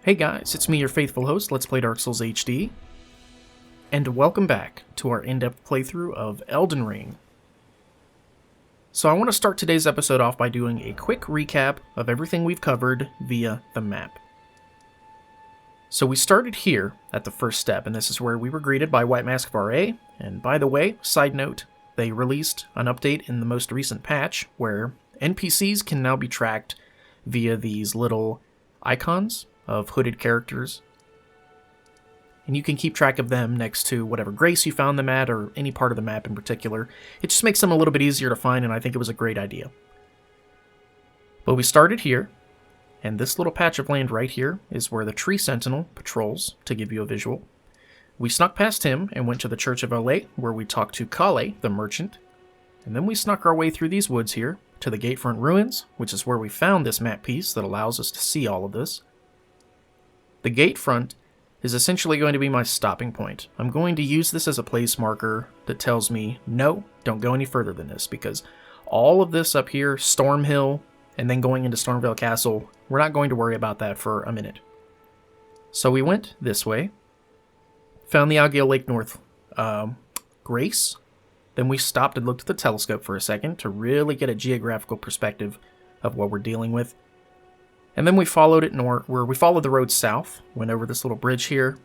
Hey guys, it's me, your faithful host, Let's Play Dark Souls HD, and welcome back to our in-depth playthrough of Elden Ring. So I want to start today's episode off by doing a quick recap of everything we've covered via the map. So we started here at the first step, and this is where we were greeted by White Mask of RA, and by the way, side note, they released an update in the most recent patch where NPCs can now be tracked via these little icons of hooded characters, and you can keep track of them next to whatever grace you found them at or any part of the map in particular. It just makes them a little bit easier to find, and I think it was a great idea. But we started here, and this little patch of land right here is where the Tree Sentinel patrols, to give you a visual. We snuck past him and went to the Church of LA, where we talked to Kale, the merchant, and then we snuck our way through these woods here to the Gatefront Ruins, which is where we found this map piece that allows us to see all of this. The gate front is essentially going to be my stopping point. I'm going to use this as a place marker that tells me, no, don't go any further than this, because all of this up here, Storm Hill, and then going into Stormvale Castle, we're not going to worry about that for a minute. So we went this way, found the Azule Lake North Grace, then we stopped and looked at the telescope for a second to really get a geographical perspective of what we're dealing with. And then we followed it we followed the road south, went over this little bridge here,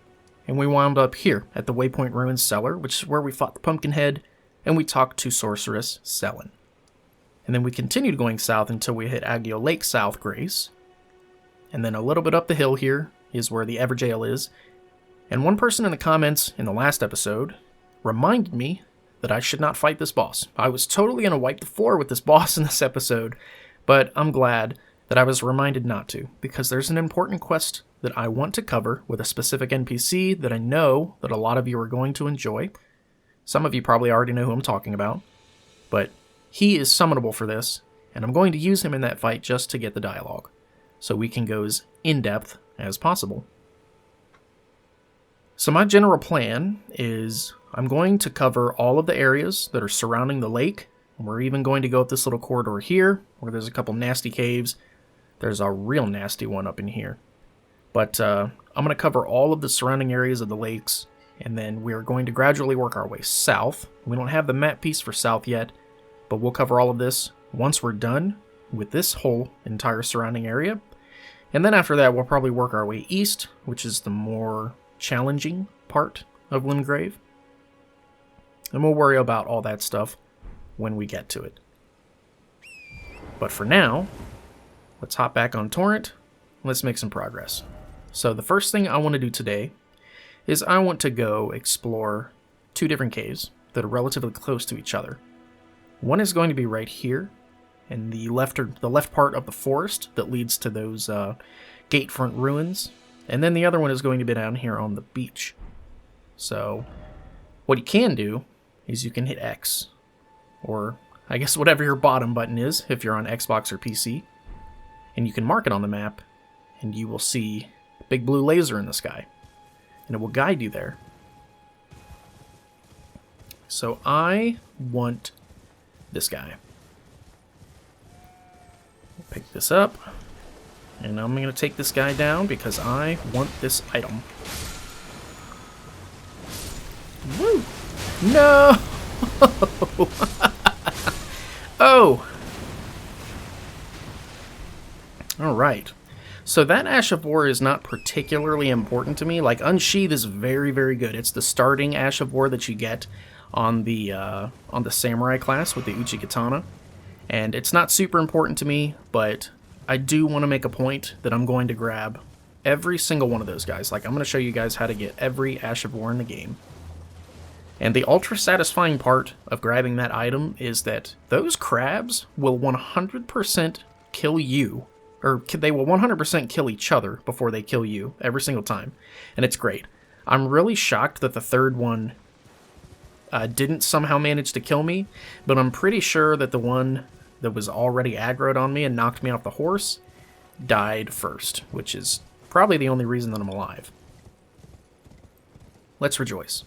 and we wound up here at the Waypoint Ruins Cellar, which is where we fought the Pumpkinhead, and we talked to Sorceress Selene. And then we continued going south until we hit Azule Lake South Grace, and then a little bit up the hill here is where the Everjail is. And one person in the comments in the last episode reminded me that I should not fight this boss. I was totally going to wipe the floor with this boss in this episode, but I'm glad that I was reminded not to, because there's an important quest that I want to cover with a specific NPC that I know that a lot of you are going to enjoy. Some of you probably already know who I'm talking about, but he is summonable for this, and I'm going to use him in that fight just to get the dialogue, so we can go as in-depth as possible. So my general plan is I'm going to cover all of the areas that are surrounding the lake. We're even going to go up this little corridor here, where there's a couple nasty caves. There's a real nasty one up in here. But I'm going to cover all of the surrounding areas of the lakes, and then we're going to gradually work our way south. We don't have the map piece for south yet, but we'll cover all of this once we're done with this whole entire surrounding area. And then after that, we'll probably work our way east, which is the more challenging part of Limgrave. And we'll worry about all that stuff when we get to it. But for now, let's hop back on Torrent. Let's make some progress. So the first thing I want to do today is I want to go explore two different caves that are relatively close to each other. One is going to be right here in the left part of the forest that leads to those Gatefront Ruins, and then the other one is going to be down here on the beach. So what you can do is you can hit X, or I guess whatever your bottom button is if you're on Xbox or PC, and you can mark it on the map, and you will see a big blue laser in the sky, and it will guide you there. So I want this guy. Pick this up, and I'm going to take this guy down because I want this item. Woo! No! Oh! Alright. So that Ash of War is not particularly important to me. Like, Unsheathed is very, very good. It's the starting Ash of War that you get on the Samurai class with the Uchi Katana. And it's not super important to me, but I do want to make a point that I'm going to grab every single one of those guys. Like, I'm going to show you guys how to get every Ash of War in the game. And the ultra satisfying part of grabbing that item is that those crabs will 100% kill you, or they will 100% kill each other before they kill you every single time. And it's great. I'm really shocked that the third one didn't somehow manage to kill me, but I'm pretty sure that the one that was already aggroed on me and knocked me off the horse died first, which is probably the only reason that I'm alive. Let's rejoice.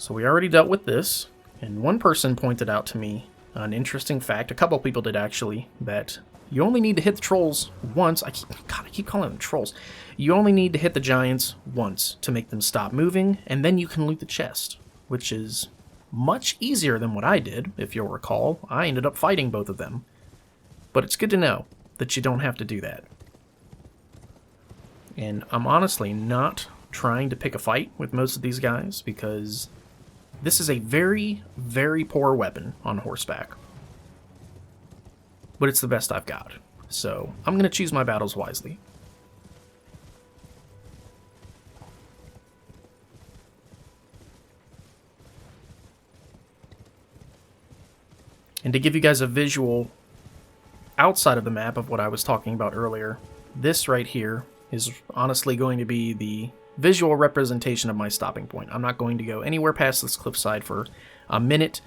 So we already dealt with this, and one person pointed out to me an interesting fact, a couple people did actually, that you only need to hit the trolls once. I keep calling them trolls. You only need to hit the giants once to make them stop moving, and then you can loot the chest, which is much easier than what I did, if you'll recall. I ended up fighting both of them. But it's good to know that you don't have to do that. And I'm honestly not trying to pick a fight with most of these guys, because this is a very, very poor weapon on horseback. But it's the best I've got, so I'm going to choose my battles wisely. And to give you guys a visual outside of the map of what I was talking about earlier, this right here is honestly going to be the visual representation of my stopping point. I'm not going to go anywhere past this cliffside for a minute.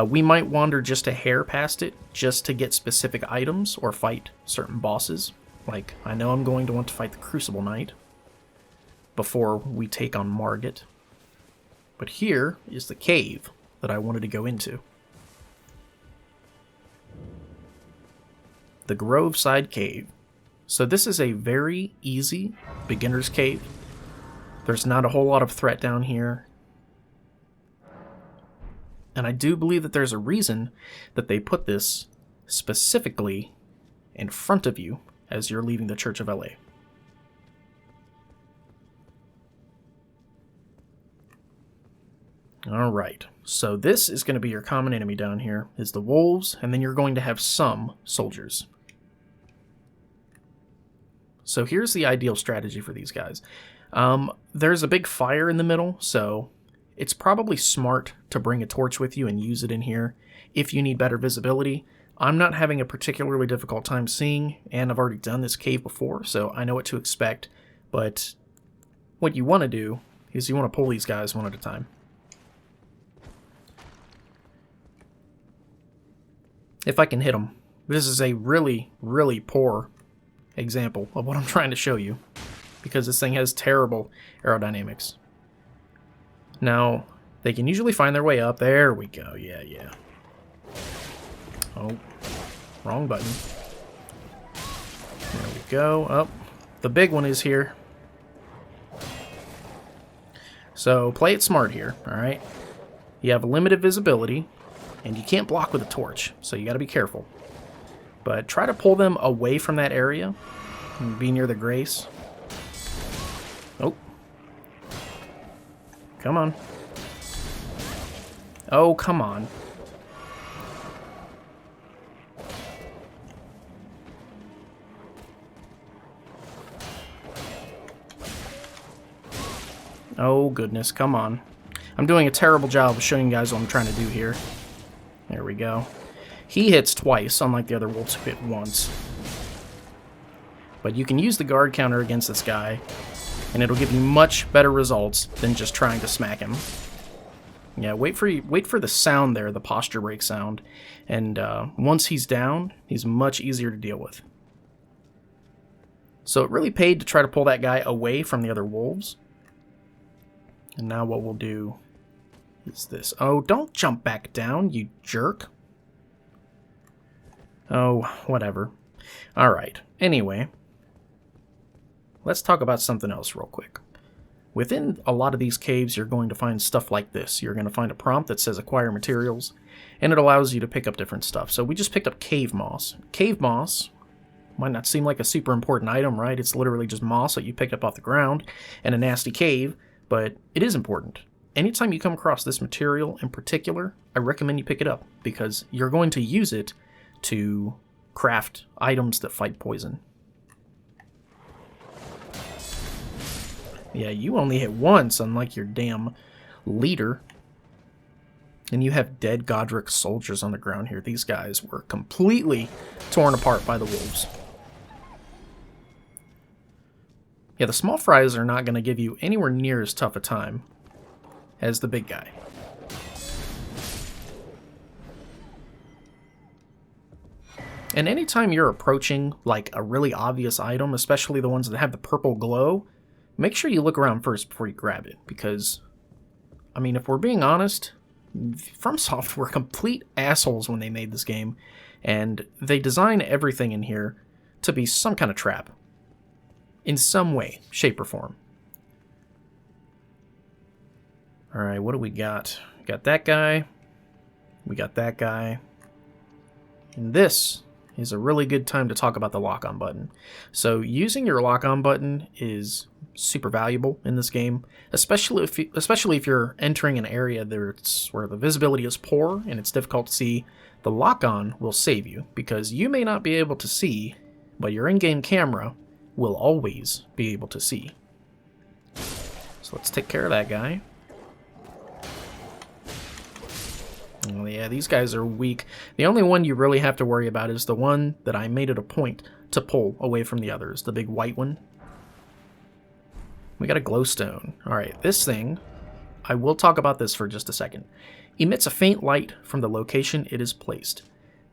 We might wander just a hair past it just to get specific items or fight certain bosses. Like, I know I'm going to want to fight the Crucible Knight before we take on Margit. But here is the cave that I wanted to go into. The Groveside Cave. So this is a very easy beginner's cave. There's not a whole lot of threat down here. And I do believe that there's a reason that they put this specifically in front of you as you're leaving the Church of LA. Alright, so this is going to be your common enemy down here, is the wolves, and then you're going to have some soldiers. So here's the ideal strategy for these guys. There's a big fire in the middle, so it's probably smart to bring a torch with you and use it in here if you need better visibility. I'm not having a particularly difficult time seeing, and I've already done this cave before, so I know what to expect. But what you want to do is you want to pull these guys one at a time. If I can hit them. This is a really, really poor example of what I'm trying to show you, because this thing has terrible aerodynamics. Now, they can usually find their way up. There we go. Yeah. Oh, wrong button. There we go. Oh, the big one is here. So, play it smart here, alright? You have limited visibility, and you can't block with a torch, so you gotta be careful. But try to pull them away from that area and be near the grace. Oh. Come on. Oh, come on. Oh, goodness, come on. I'm doing a terrible job of showing you guys what I'm trying to do here. There we go. He hits twice, unlike the other wolves who hit once. But you can use the guard counter against this guy, and it'll give you much better results than just trying to smack him. Yeah, wait for the sound there, the posture break sound. And once he's down, he's much easier to deal with. So it really paid to try to pull that guy away from the other wolves. And now what we'll do is this. Oh, don't jump back down, you jerk. Oh, whatever. Alright, anyway. Let's talk about something else real quick. Within a lot of these caves, you're going to find stuff like this. You're going to find a prompt that says acquire materials, and it allows you to pick up different stuff. So we just picked up cave moss. Cave moss might not seem like a super important item, right? It's literally just moss that you picked up off the ground in a nasty cave, but it is important. Anytime you come across this material in particular, I recommend you pick it up, because you're going to use it to craft items that fight poison. Yeah, you only hit once, unlike your damn leader. And you have dead Godric soldiers on the ground here. These guys were completely torn apart by the wolves. Yeah, the small fries are not going to give you anywhere near as tough a time as the big guy. And anytime you're approaching like a really obvious item, especially the ones that have the purple glow, make sure you look around first before you grab it, because, I mean, if we're being honest, FromSoft were complete assholes when they made this game, And they design everything in here to be some kind of trap. In some way, shape, or form. Alright, what do we got? We got that guy. We got that guy. And this is a really good time to talk about the lock-on button. So using your lock-on button is super valuable in this game, especially if you're entering an area where the visibility is poor and it's difficult to see. The lock-on will save you, because you may not be able to see, but your in-game camera will always be able to see. So let's take care of that guy. Oh yeah, these guys are weak. The only one you really have to worry about is the one that I made it a point to pull away from the others, the big white one. We got a glowstone. Alright, this thing, I will talk about this for just a second, emits a faint light from the location it is placed.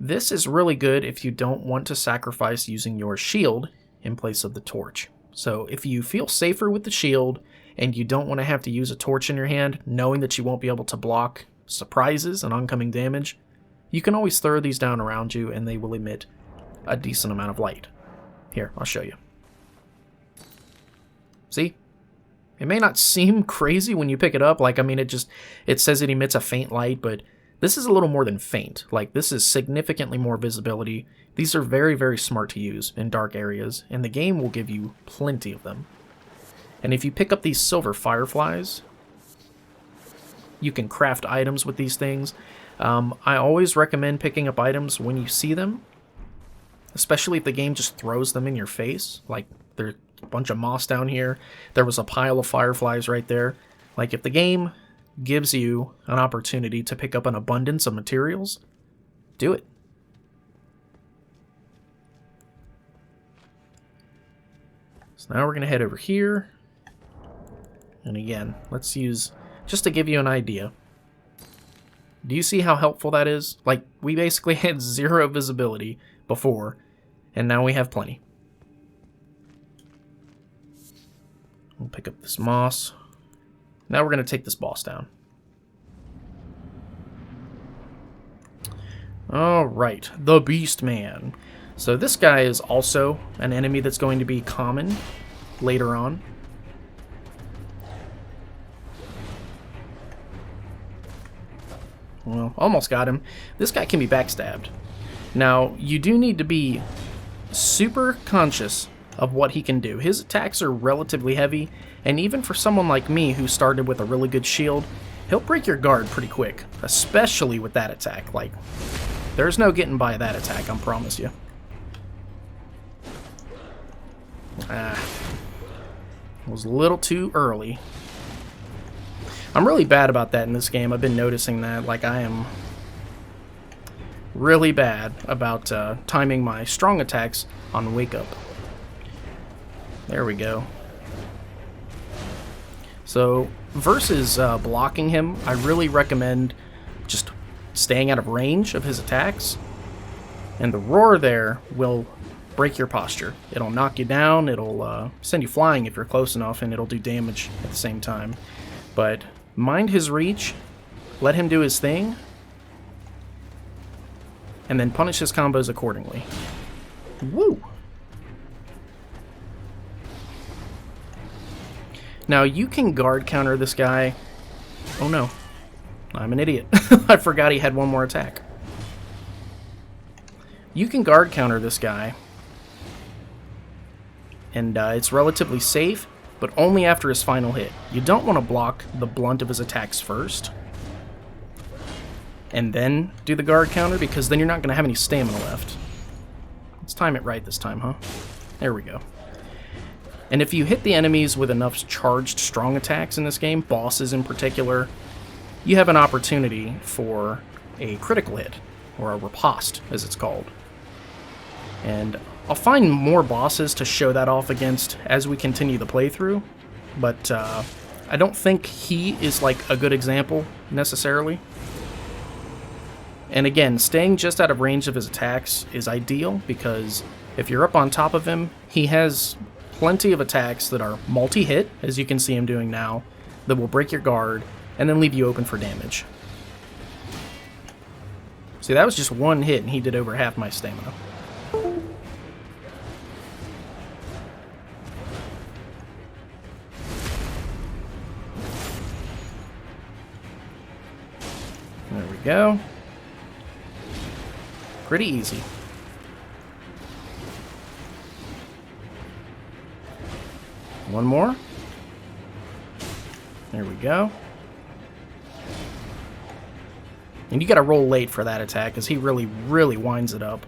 This is really good if you don't want to sacrifice using your shield in place of the torch. So if you feel safer with the shield and you don't want to have to use a torch in your hand, knowing that you won't be able to block surprises and oncoming damage, you can always throw these down around you and they will emit a decent amount of light. Here, I'll show you. See? It may not seem crazy when you pick it up, like, I mean, it says it emits a faint light, but this is a little more than faint. Like, this is significantly more visibility. These are very, very smart to use in dark areas, and the game will give you plenty of them. And if you pick up these silver fireflies, you can craft items with these things. I always recommend picking up items when you see them, especially if the game just throws them in your face. Like, there's a bunch of moss down here. There was a pile of fireflies right there. Like, if the game gives you an opportunity to pick up an abundance of materials, do it. So now we're going to head over here. And again, let's use, just to give you an idea. Do you see how helpful that is? Like, we basically had 0 visibility before, and now we have plenty. We'll pick up this moss. Now we're going to take this boss down. Alright, the Beastman. So this guy is also an enemy that's going to be common later on. Well, almost got him. This guy can be backstabbed. Now, you do need to be super conscious of what he can do. His attacks are relatively heavy, and even for someone like me who started with a really good shield, he'll break your guard pretty quick, especially with that attack. Like, there's no getting by that attack, I promise you. It was a little too early. I'm really bad about that in this game. I've been noticing that. Like, I am really bad about timing my strong attacks on Wake Up. There we go. So, versus blocking him, I really recommend just staying out of range of his attacks. And the roar there will break your posture. It'll knock you down, it'll send you flying if you're close enough, and it'll do damage at the same time. But mind his reach, let him do his thing, and then punish his combos accordingly. Woo! Now, you can guard counter this guy. Oh no, I'm an idiot. I forgot he had one more attack. You can guard counter this guy, and it's relatively safe, but only after his final hit. You don't want to block the blunt of his attacks first, and then do the guard counter, because then you're not going to have any stamina left. Let's time it right this time, huh? There we go. And if you hit the enemies with enough charged strong attacks in this game, bosses in particular, you have an opportunity for a critical hit, or a riposte, as it's called. And I'll find more bosses to show that off against as we continue the playthrough, but I don't think he is like a good example, necessarily. And again, staying just out of range of his attacks is ideal, because if you're up on top of him, he has plenty of attacks that are multi-hit, as you can see him doing now, that will break your guard, and then leave you open for damage. See, that was just one hit and he did over half my stamina. There we go. Pretty easy. One more. There we go. And you gotta roll late for that attack, because he really, really winds it up.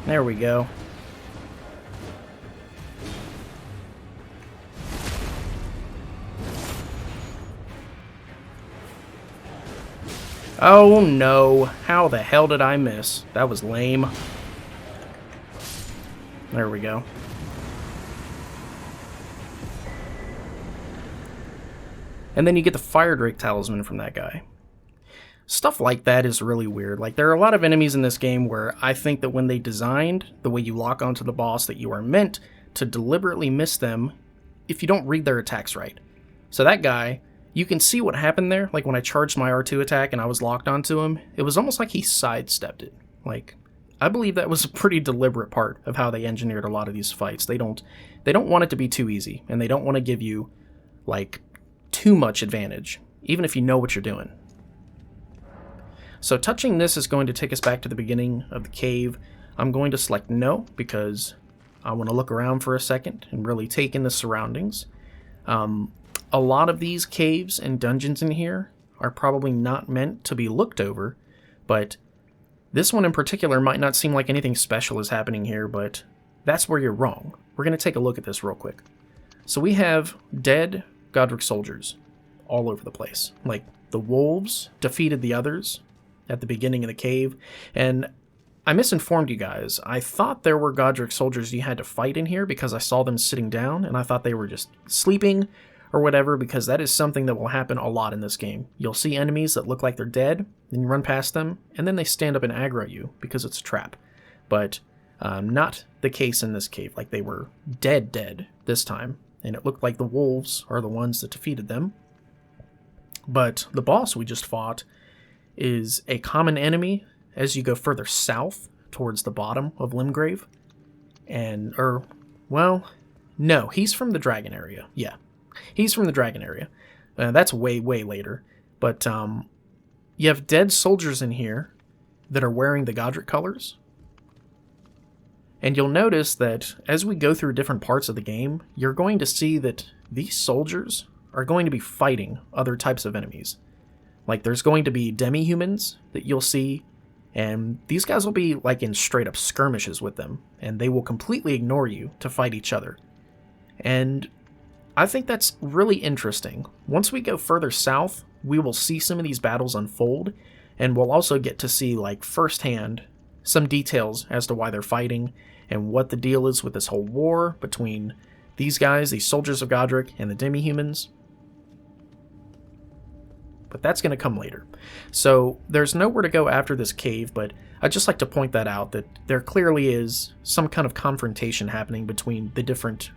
There we go. Oh no, how the hell did I miss? That was lame. There we go. And then you get the Fire Drake Talisman from that guy. Stuff like that is really weird. Like, there are a lot of enemies in this game where I think that when they designed the way you lock onto the boss, that you are meant to deliberately miss them if you don't read their attacks right. So that guy, you can see what happened there. Like, when I charged my R2 attack and I was locked onto him, it was almost like he sidestepped it. Like, I believe that was a pretty deliberate part of how they engineered a lot of these fights. They don't want it to be too easy, and they don't want to give you, like, too much advantage, even if you know what you're doing. So touching this is going to take us back to the beginning of the cave. I'm going to select no, because I want to look around for a second and really take in the surroundings. A lot of these caves and dungeons in here are probably not meant to be looked over, but this one in particular might not seem like anything special is happening here, but that's where you're wrong. We're going to take a look at this real quick. So we have dead Godric soldiers all over the place. Like, the wolves defeated the others at the beginning of the cave, and I misinformed you guys. I thought there were Godric soldiers you had to fight in here because I saw them sitting down, and I thought they were just sleeping or whatever, because that is something that will happen a lot in this game. You'll see enemies that look like they're dead, then you run past them, and then they stand up and aggro you because it's a trap. But not the case in this cave. Like, they were dead this time, and it looked like the wolves are the ones that defeated them. But the boss we just fought is a common enemy as you go further south towards the bottom of Limgrave. And, well, no, he's from the dragon area. Yeah, he's from the dragon area. That's way later. But you have dead soldiers in here that are wearing the Godric colors. And you'll notice that as we go through different parts of the game, you're going to see that these soldiers are going to be fighting other types of enemies. Like, there's going to be demi-humans that you'll see, and these guys will be like in straight up skirmishes with them, and they will completely ignore you to fight each other. And I think that's really interesting. Once we go further south, we will see some of these battles unfold, and we'll also get to see, like, firsthand some details as to why they're fighting and what the deal is with this whole war between these guys, these soldiers of Godric, and the demi-humans. But that's going to come later. So there's nowhere to go after this cave, but I'd just like to point that out, that there clearly is some kind of confrontation happening between the different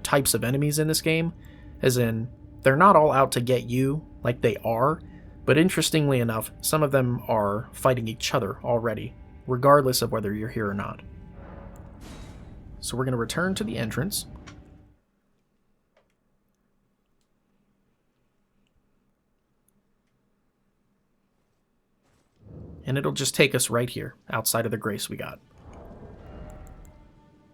types of enemies in this game, as in, they're not all out to get you like they are, but interestingly enough, some of them are fighting each other already, regardless of whether you're here or not. So we're going to return to the entrance. And it'll just take us right here, outside of the grace we got.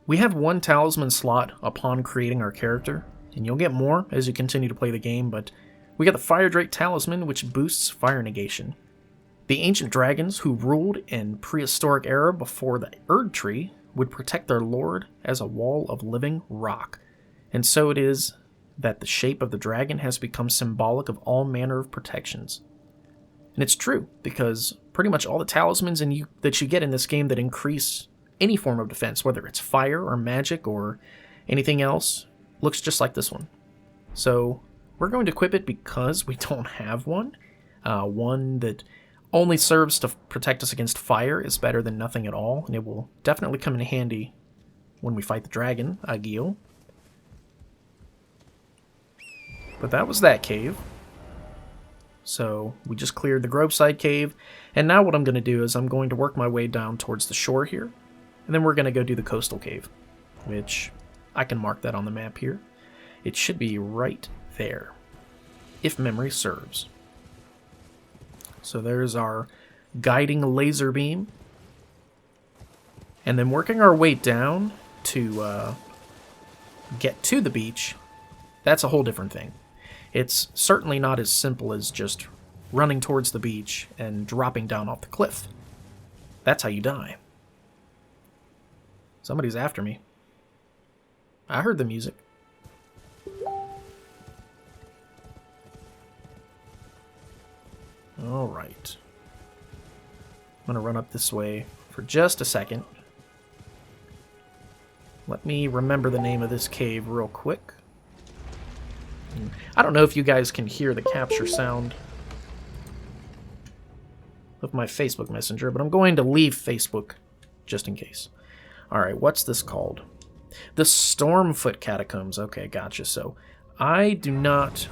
We have one talisman slot upon creating our character, and you'll get more as you continue to play the game, but we got the Fire Drake Talisman, which boosts fire negation. The ancient dragons who ruled in prehistoric era before the Erd Tree would protect their lord as a wall of living rock, and so it is that the shape of the dragon has become symbolic of all manner of protections. And it's true, because pretty much all the talismans that you get in this game that increase any form of defense, whether it's fire or magic or anything else, looks just like this one. So we're going to equip it because we don't have one. One that only serves to protect us against fire is better than nothing at all, and it will definitely come in handy when we fight the dragon, Agil. But that was that cave. So we just cleared the Groveside Cave, and now what I'm going to do is I'm going to work my way down towards the shore here, and then we're going to go do the coastal cave, which I can mark that on the map here. It should be right there, if memory serves. So there's our guiding laser beam, and then working our way down to get to the beach, that's a whole different thing. It's certainly not as simple as just running towards the beach and dropping down off the cliff. That's how you die. Somebody's after me. I heard the music. Alright. I'm going to run up this way for just a second. Let me remember the name of this cave real quick. I don't know if you guys can hear the capture sound of my Facebook Messenger, but I'm going to leave Facebook just in case. Alright, what's this called? The Stormfoot Catacombs. Okay, gotcha. So, I do not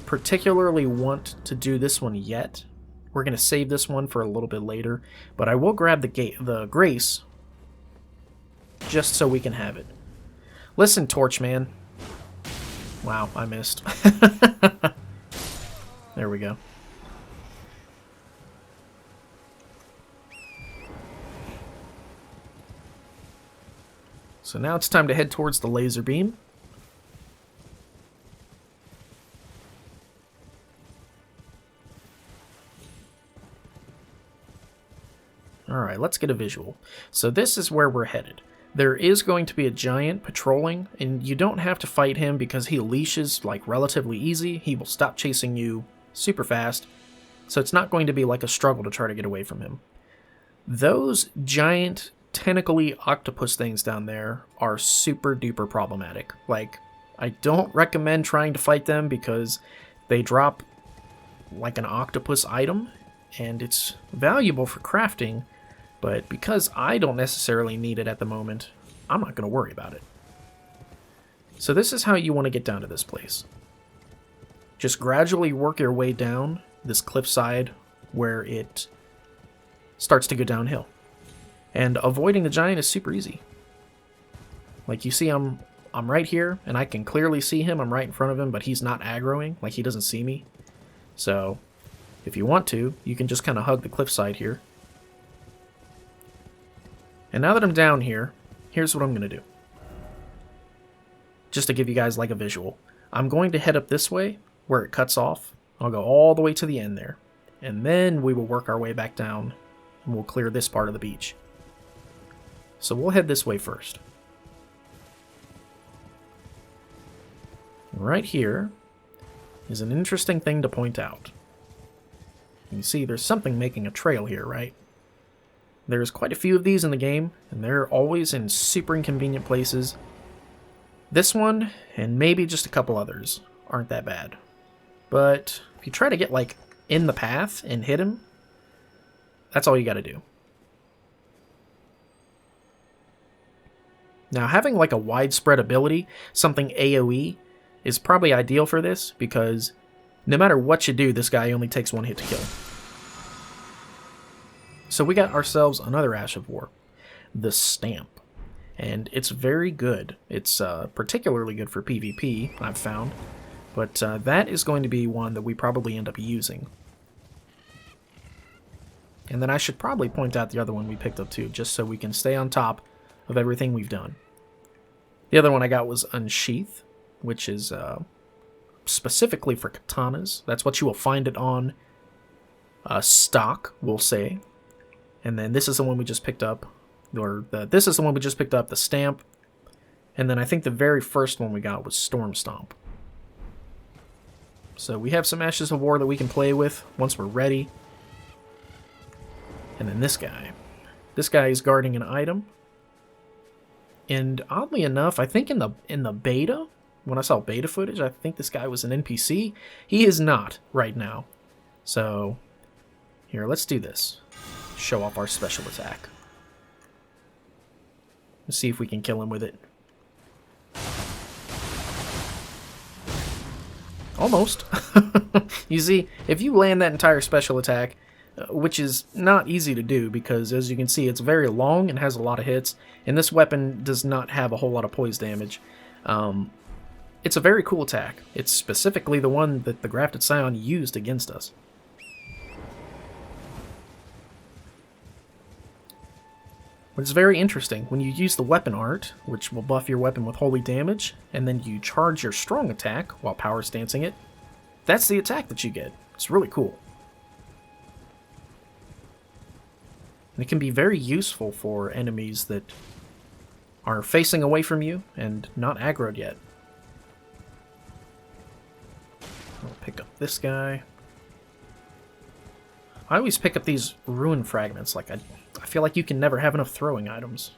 particularly want to do this one yet. We're going to save this one for a little bit later, but I will grab the Grace just so we can have it. Listen, Torchman. Wow, I missed. There we go. So now it's time to head towards the laser beam. Alright, let's get a visual. So this is where we're headed. There is going to be a giant patrolling, and you don't have to fight him because he leashes like relatively easy. He will stop chasing you super fast, so it's not going to be like a struggle to try to get away from him. Those giant tentacly octopus things down there are super duper problematic. Like, I don't recommend trying to fight them because they drop like an octopus item, and it's valuable for crafting. But because I don't necessarily need it at the moment, I'm not going to worry about it. So this is how you want to get down to this place. Just gradually work your way down this cliffside where it starts to go downhill. And avoiding the giant is super easy. Like you see, I'm right here, and I can clearly see him. I'm right in front of him, but he's not aggroing. Like he doesn't see me. So if you want to, you can just kind of hug the cliffside here. And now that I'm down here, here's what I'm going to do. Just to give you guys like a visual. I'm going to head up this way, where it cuts off. I'll go all the way to the end there. And then we will work our way back down, and we'll clear this part of the beach. So we'll head this way first. Right here is an interesting thing to point out. You can see there's something making a trail here, right? There's quite a few of these in the game, and they're always in super inconvenient places. This one, and maybe just a couple others, aren't that bad. But if you try to get, like, in the path and hit him, that's all you gotta do. Now, having, like, a widespread ability, something AoE, is probably ideal for this, because no matter what you do, this guy only takes one hit to kill. So we got ourselves another Ash of War, the Stamp, and it's very good. It's particularly good for PvP, I've found, but that is going to be one that we probably end up using. And then I should probably point out the other one we picked up too, just so we can stay on top of everything we've done. The other one I got was Unsheathed, which is specifically for katanas. That's what you will find it on stock, we'll say. And then this is the one we just picked up, this is the one we just picked up, the Stamp. And then I think the very first one we got was Storm Stomp. So we have some Ashes of War that we can play with once we're ready. And then this guy. This guy is guarding an item. And oddly enough, I think in the beta, when I saw beta footage, I think this guy was an NPC. He is not right now. So here, let's do this. Show off our special attack. Let's see if we can kill him with it. Almost. You see, if you land that entire special attack, which is not easy to do because, as you can see, it's very long and has a lot of hits, and this weapon does not have a whole lot of poise damage. It's a very cool attack. It's specifically the one that the Grafted Scion used against us. But it's very interesting. When you use the weapon art, which will buff your weapon with holy damage, and then you charge your strong attack while power stancing it, that's the attack that you get. It's really cool. And it can be very useful for enemies that are facing away from you and not aggroed yet. I'll pick up this guy. I always pick up these ruin fragments. Like I feel like you can never have enough throwing items.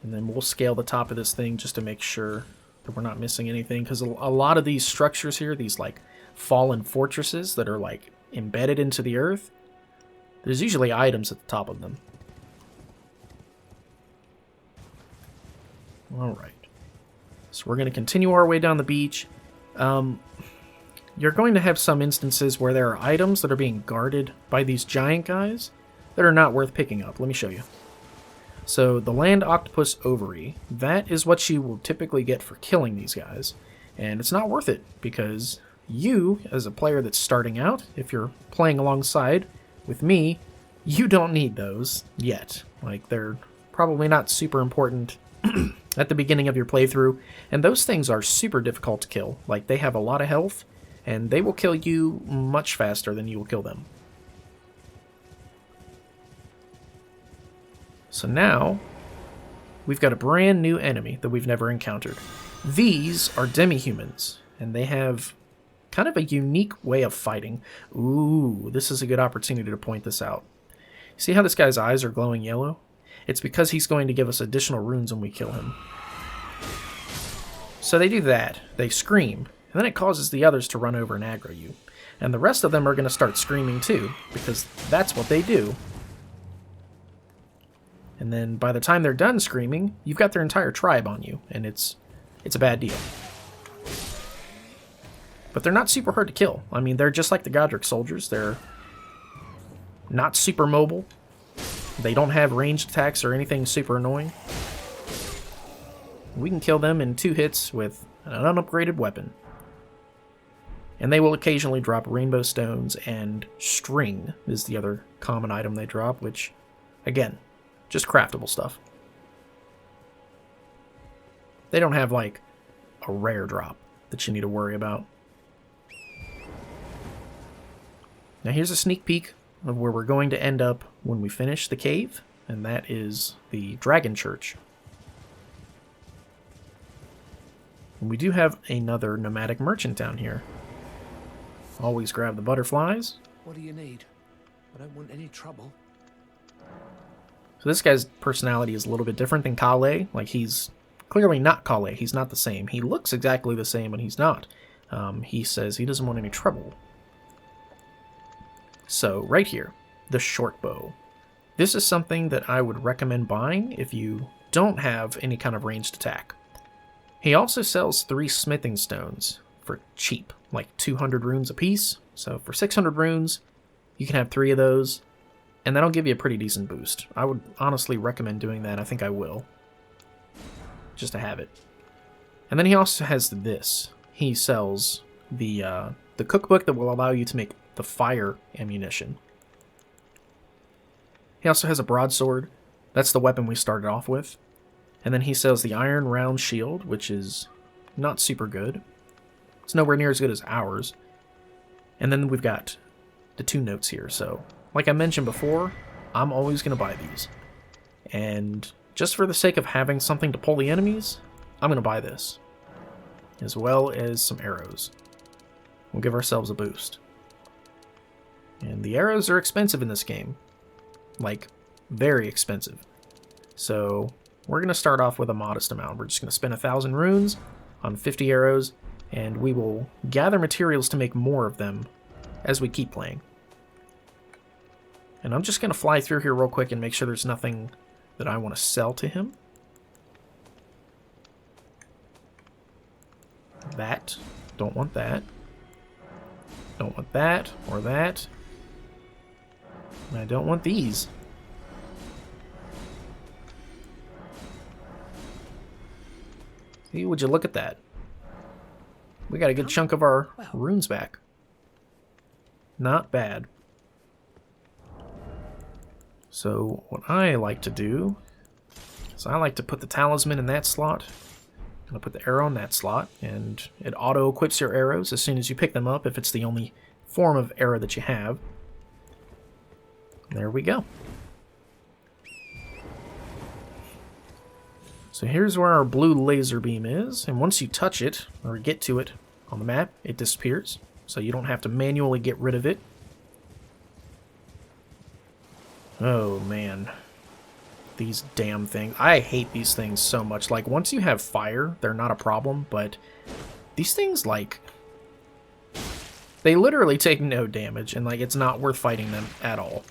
And then we'll scale the top of this thing just to make sure that we're not missing anything. Because a lot of these structures here, these like fallen fortresses that are like embedded into the earth, there's usually items at the top of them. Alright. So we're going to continue our way down the beach. You're going to have some instances where there are items that are being guarded by these giant guys that are not worth picking up. Let me show you. So the land octopus ovary, that is what you will typically get for killing these guys. And it's not worth it because you, as a player that's starting out, if you're playing alongside with me, you don't need those yet. Like, they're probably not super important at the beginning of your playthrough, and those things are super difficult to kill. Like, they have a lot of health, and they will kill you much faster than you will kill them. So now, we've got a brand new enemy that we've never encountered. These are demi-humans, and they have kind of a unique way of fighting. Ooh, this is a good opportunity to point this out. See how this guy's eyes are glowing yellow? It's because he's going to give us additional runes when we kill him. So they do that. They scream, and then it causes the others to run over and aggro you. And the rest of them are going to start screaming too, because that's what they do. And then by the time they're done screaming, you've got their entire tribe on you, and it's a bad deal. But they're not super hard to kill. I mean, they're just like the Godric soldiers. They're not super mobile. They don't have ranged attacks or anything super annoying. We can kill them in 2 hits with an unupgraded weapon. And they will occasionally drop rainbow stones, and string is the other common item they drop, which, again, just craftable stuff. They don't have, like, a rare drop that you need to worry about. Now here's a sneak peek of where we're going to end up when we finish the cave, and that is the Dragon Church. And we do have another nomadic merchant down here. Always grab the butterflies. What do you need? I don't want any trouble. So this guy's personality is a little bit different than Kale. Like, he's clearly not Kale. He's not the same. He looks exactly the same, but he's not. He says he doesn't want any trouble. So, right here, the short bow. This is something that I would recommend buying if you don't have any kind of ranged attack. He also sells 3 smithing stones for cheap, like 200 runes apiece. So for 600 runes, you can have 3 of those, and that'll give you a pretty decent boost. I would honestly recommend doing that. I think I will, just to have it. And then he also has this. He sells the cookbook that will allow you to make the fire ammunition. He also has a broadsword. That's the weapon we started off with. And then he sells the iron round shield, which is not super good. It's nowhere near as good as ours. And then we've got the 2 notes here. So, like I mentioned before, I'm always going to buy these. And just for the sake of having something to pull the enemies, I'm going to buy this. As well as some arrows. We'll give ourselves a boost. And the arrows are expensive in this game. Like, very expensive. So, we're going to start off with a modest amount. We're just going to spend 1,000 runes on 50 arrows, and we will gather materials to make more of them as we keep playing. And I'm just going to fly through here real quick and make sure there's nothing that I want to sell to him. That. Don't want that. Don't want that or that. And I don't want these. See, would you look at that? We got a good chunk of our runes back. Not bad. So what I like to do is I like to put the talisman in that slot. I'm going to put the arrow in that slot, and it auto-equips your arrows as soon as you pick them up if it's the only form of arrow that you have. There we go. So here's where our blue laser beam is, and once you touch it, or get to it on the map, it disappears. So you don't have to manually get rid of it. Oh man. These damn things. I hate these things so much. Like, once you have fire, they're not a problem, but these things, like, they literally take no damage, and, like, it's not worth fighting them at all.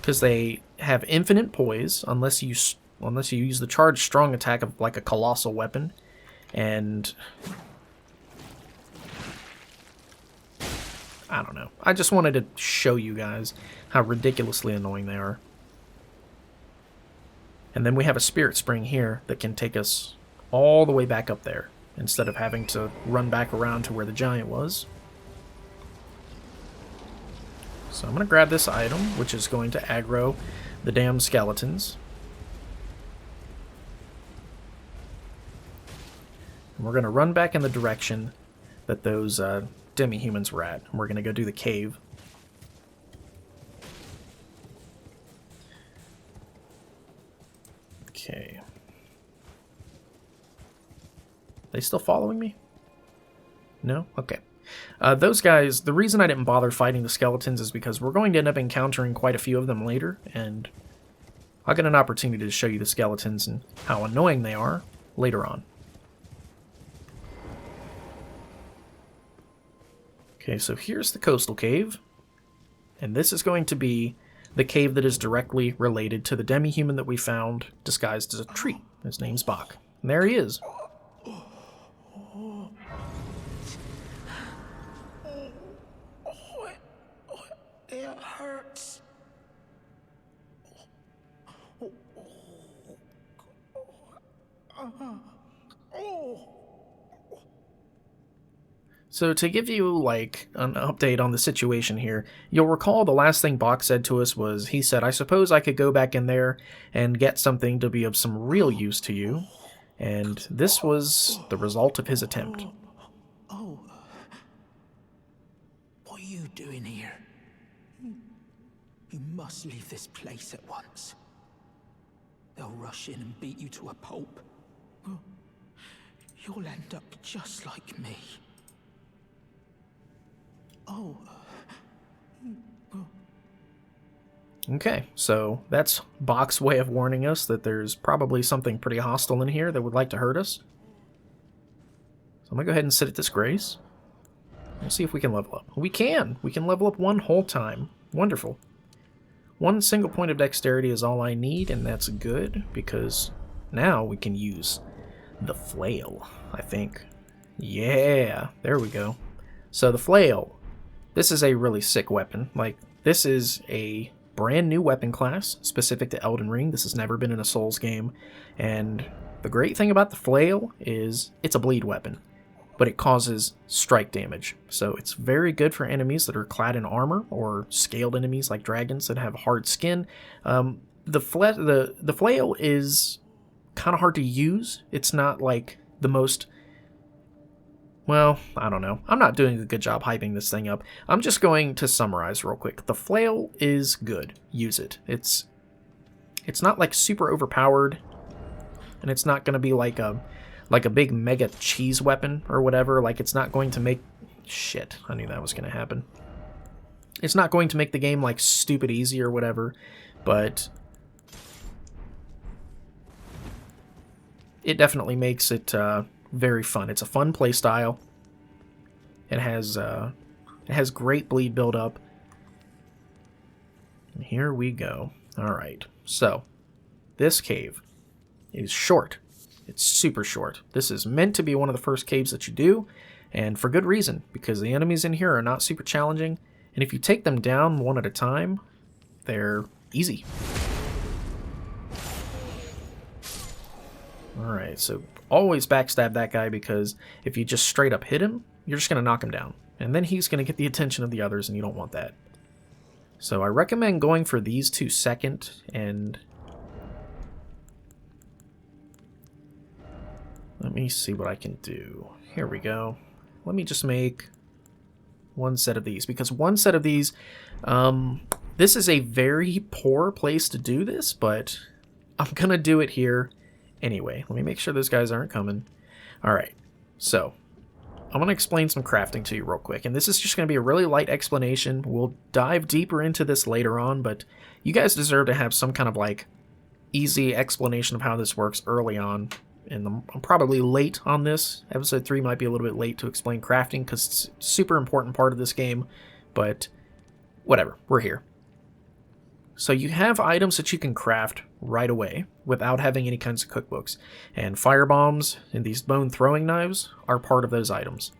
Because they have infinite poise, unless you use the charged strong attack of, like, a colossal weapon, and I don't know. I just wanted to show you guys how ridiculously annoying they are. And then we have a spirit spring here that can take us all the way back up there, instead of having to run back around to where the giant was. So I'm going to grab this item, which is going to aggro the damn skeletons. And we're going to run back in the direction that those demi-humans were at. And we're going to go do the cave. Okay. They still following me? No? Okay. Those guys, the reason I didn't bother fighting the skeletons is because we're going to end up encountering quite a few of them later, and I'll get an opportunity to show you the skeletons and how annoying they are later on. Okay, so here's the coastal cave, and this is going to be the cave that is directly related to the demi-human that we found disguised as a tree. His name's Bach. And there he is. It hurts. So to give you, like, an update on the situation here, you'll recall the last thing Bach said to us was, he said, "I suppose I could go back in there and get something to be of some real use to you." And this was the result of his attempt. Oh. What are you doing here? You must leave this place at once. They'll rush in and beat you to a pulp. You'll end up just like me. Oh. Okay, so that's Bach's way of warning us that there's probably something pretty hostile in here that would like to hurt us. So I'm going to go ahead and sit at this grace. We'll see if we can level up. We can! We can level up one whole time. Wonderful. One single point of dexterity is all I need, and that's good, because now we can use the flail, I think. Yeah, there we go. So the flail, this is a really sick weapon. Like, this is a brand new weapon class specific to Elden Ring. This has never been in a Souls game, and the great thing about the flail is it's a bleed weapon, but it causes strike damage. So it's very good for enemies that are clad in armor, or scaled enemies like dragons that have hard skin. The flail is kind of hard to use. It's not like the most... Well, I don't know. I'm not doing a good job hyping this thing up. I'm just going to summarize real quick. The flail is good. Use it. It's not like super overpowered, and it's not going to be like a big mega cheese weapon or whatever. Like, it's not going to make... Shit, I knew that was going to happen. It's not going to make the game, like, stupid easy or whatever, but it definitely makes it very fun. It's a fun playstyle. It has great bleed build-up. And here we go. Alright, so this cave is short. It's super short. This is meant to be one of the first caves that you do, and for good reason, because the enemies in here are not super challenging, and if you take them down one at a time, they're easy. Alright, so always backstab that guy, because if you just straight up hit him, you're just going to knock him down. And then he's going to get the attention of the others, and you don't want that. So I recommend going for these two second, and let me see what I can do. Here we go. Let me just make one set of these, because one set of these, this is a very poor place to do this, but I'm going to do it here anyway. Let me make sure those guys aren't coming. Alright, so I'm going to explain some crafting to you real quick, and this is just going to be a really light explanation. We'll dive deeper into this later on, but you guys deserve to have some kind of like easy explanation of how this works early on. And I'm probably late on this. Episode 3 might be a little bit late to explain crafting because it's a super important part of this game, but whatever, we're here. So you have items that you can craft right away without having any kinds of cookbooks, and fire bombs and these bone throwing knives are part of those items.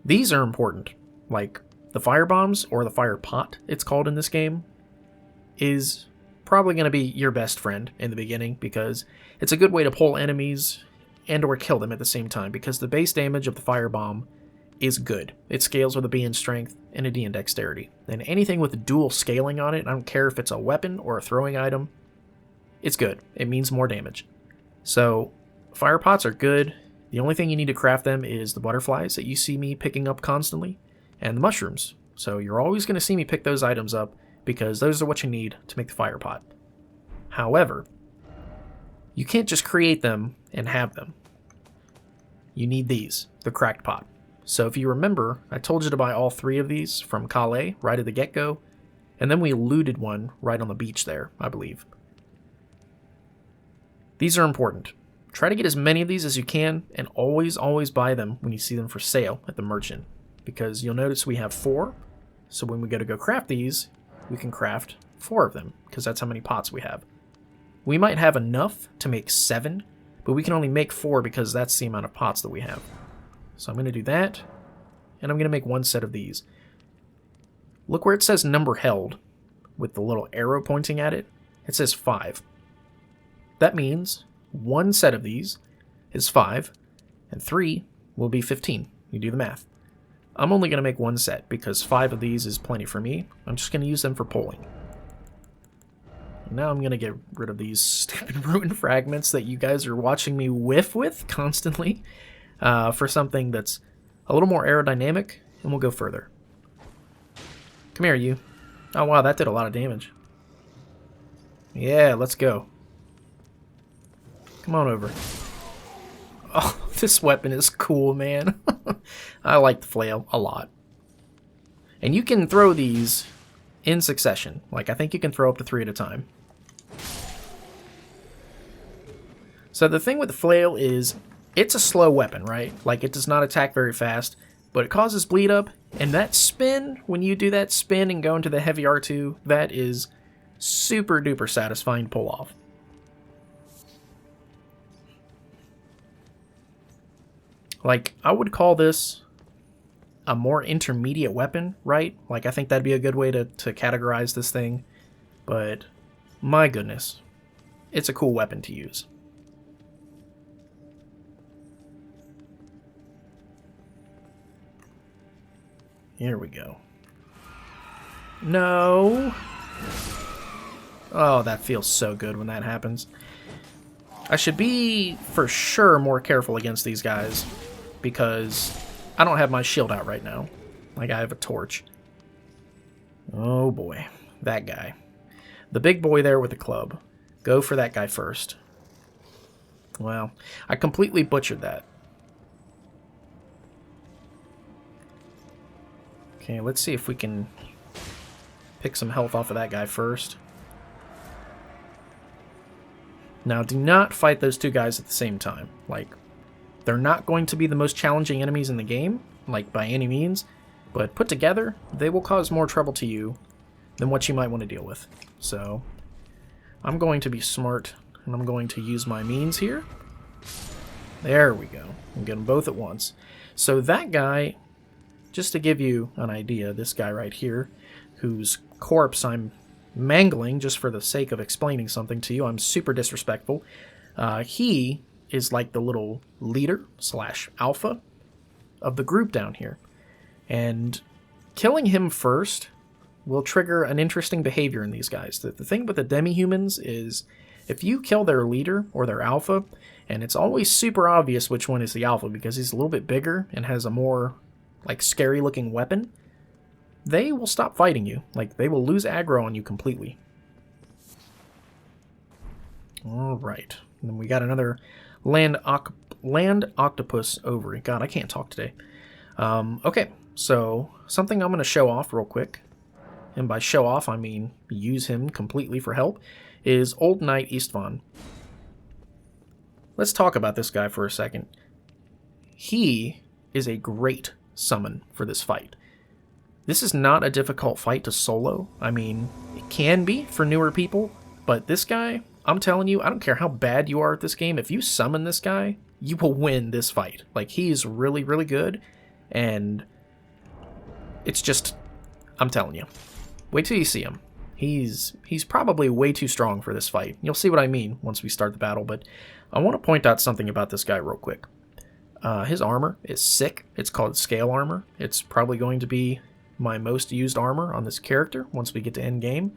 These are important, like the fire bombs, or the fire pot it's called in this game, is probably going to be your best friend in the beginning, because it's a good way to pull enemies and or kill them at the same time, because the base damage of the fire bomb is good. It scales with a B in strength and a D in dexterity. And anything with dual scaling on it, I don't care if it's a weapon or a throwing item, it's good. It means more damage. So fire pots are good. The only thing you need to craft them is the butterflies that you see me picking up constantly, and the mushrooms. So you're always going to see me pick those items up, because those are what you need to make the fire pot. However, you can't just create them and have them. You need these, the cracked pot. So if you remember, I told you to buy all 3 of these from Calais right at the get-go, and then we looted one right on the beach there, I believe. These are important. Try to get as many of these as you can, and always buy them when you see them for sale at the merchant, because you'll notice we have 4, so when we go craft these, we can craft 4 of them, because that's how many pots we have. We might have enough to make 7, but we can only make 4 because that's the amount of pots that we have. So I'm going to do that, and I'm going to make 1 set of these. Look where it says number held, with the little arrow pointing at it. It says 5. That means 1 set of these is 5, and 3 will be 15. You do the math. I'm only going to make 1 set, because 5 of these is plenty for me. I'm just going to use them for pulling. Now I'm going to get rid of these stupid ruined fragments that you guys are watching me whiff with constantly, for something that's a little more aerodynamic, and we'll go further. Come here, you. Oh wow, that did a lot of damage. Yeah, let's go. Come on over. Oh, this weapon is cool, man. I like the flail a lot. And you can throw these in succession. Like, I think you can throw up to 3 at a time. So the thing with the flail is, it's a slow weapon, right? Like, it does not attack very fast, but it causes bleed up, and that spin, when you do that spin and go into the heavy R2, that is super duper satisfying to pull off. Like, I would call this a more intermediate weapon, right? Like, I think that'd be a good way to categorize this thing, but my goodness, it's a cool weapon to use. Here we go. No! Oh, that feels so good when that happens. I should be, for sure, more careful against these guys, because I don't have my shield out right now. Like, I have a torch. Oh boy, that guy. The big boy there with the club. Go for that guy first. Well, I completely butchered that. Okay, let's see if we can pick some health off of that guy first. Now, do not fight those 2 guys at the same time. Like, they're not going to be the most challenging enemies in the game, like, by any means, but put together, they will cause more trouble to you than what you might want to deal with. So, I'm going to be smart and I'm going to use my means here. There we go. And get them both at once. So that guy, just to give you an idea, this guy right here, whose corpse I'm mangling just for the sake of explaining something to you, I'm super disrespectful. He is like the little leader / alpha of the group down here. And killing him first will trigger an interesting behavior in these guys. The thing with the demi-humans is if you kill their leader or their alpha, and it's always super obvious which one is the alpha because he's a little bit bigger and has a more like scary looking weapon, they will stop fighting you. Like they will lose aggro on you completely. Alright. And then we got another land octopus ovary. God, I can't talk today. Okay, so something I'm going to show off real quick, and by show off I mean use him completely for help, is Old Knight Istvan. Let's talk about this guy for a second. He is a great summon for this fight. This is not a difficult fight to solo. I mean, it can be for newer people, but this guy, I'm telling you, I don't care how bad you are at this game, if you summon this guy, you will win this fight. Like, he is really, really good, and it's just, I'm telling you, wait till you see him. He's probably way too strong for this fight. You'll see what I mean once we start the battle, but I want to point out something about this guy real quick. His armor is sick. It's called scale armor. It's probably going to be my most used armor on this character once we get to end game.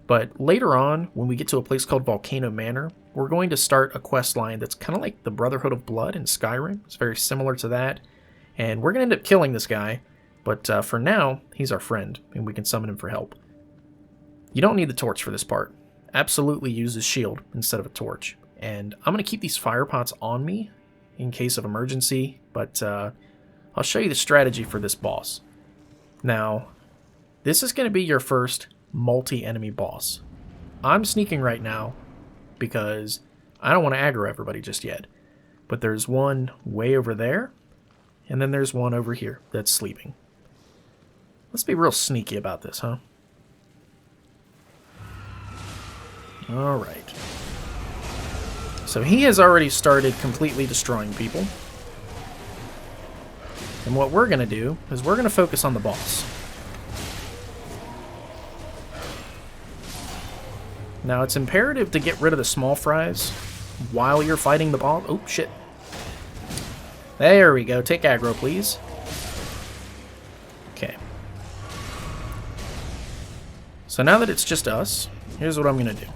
But later on, when we get to a place called Volcano Manor, we're going to start a quest line that's kind of like the Brotherhood of Blood in Skyrim. It's very similar to that. And we're going to end up killing this guy, but for now, he's our friend, and we can summon him for help. You don't need the torch for this part. Absolutely use his shield instead of a torch. And I'm going to keep these fire pots on me in case of emergency, but I'll show you the strategy for this boss. Now, this is going to be your first multi-enemy boss. I'm sneaking right now because I don't want to aggro everybody just yet. But there's one way over there, and then there's one over here that's sleeping. Let's be real sneaky about this, huh? Alright. So he has already started completely destroying people. And what we're going to do is we're going to focus on the boss. Now it's imperative to get rid of the small fries while you're fighting the boss. Oh, shit. There we go. Take aggro, please. Okay. So now that it's just us, here's what I'm going to do.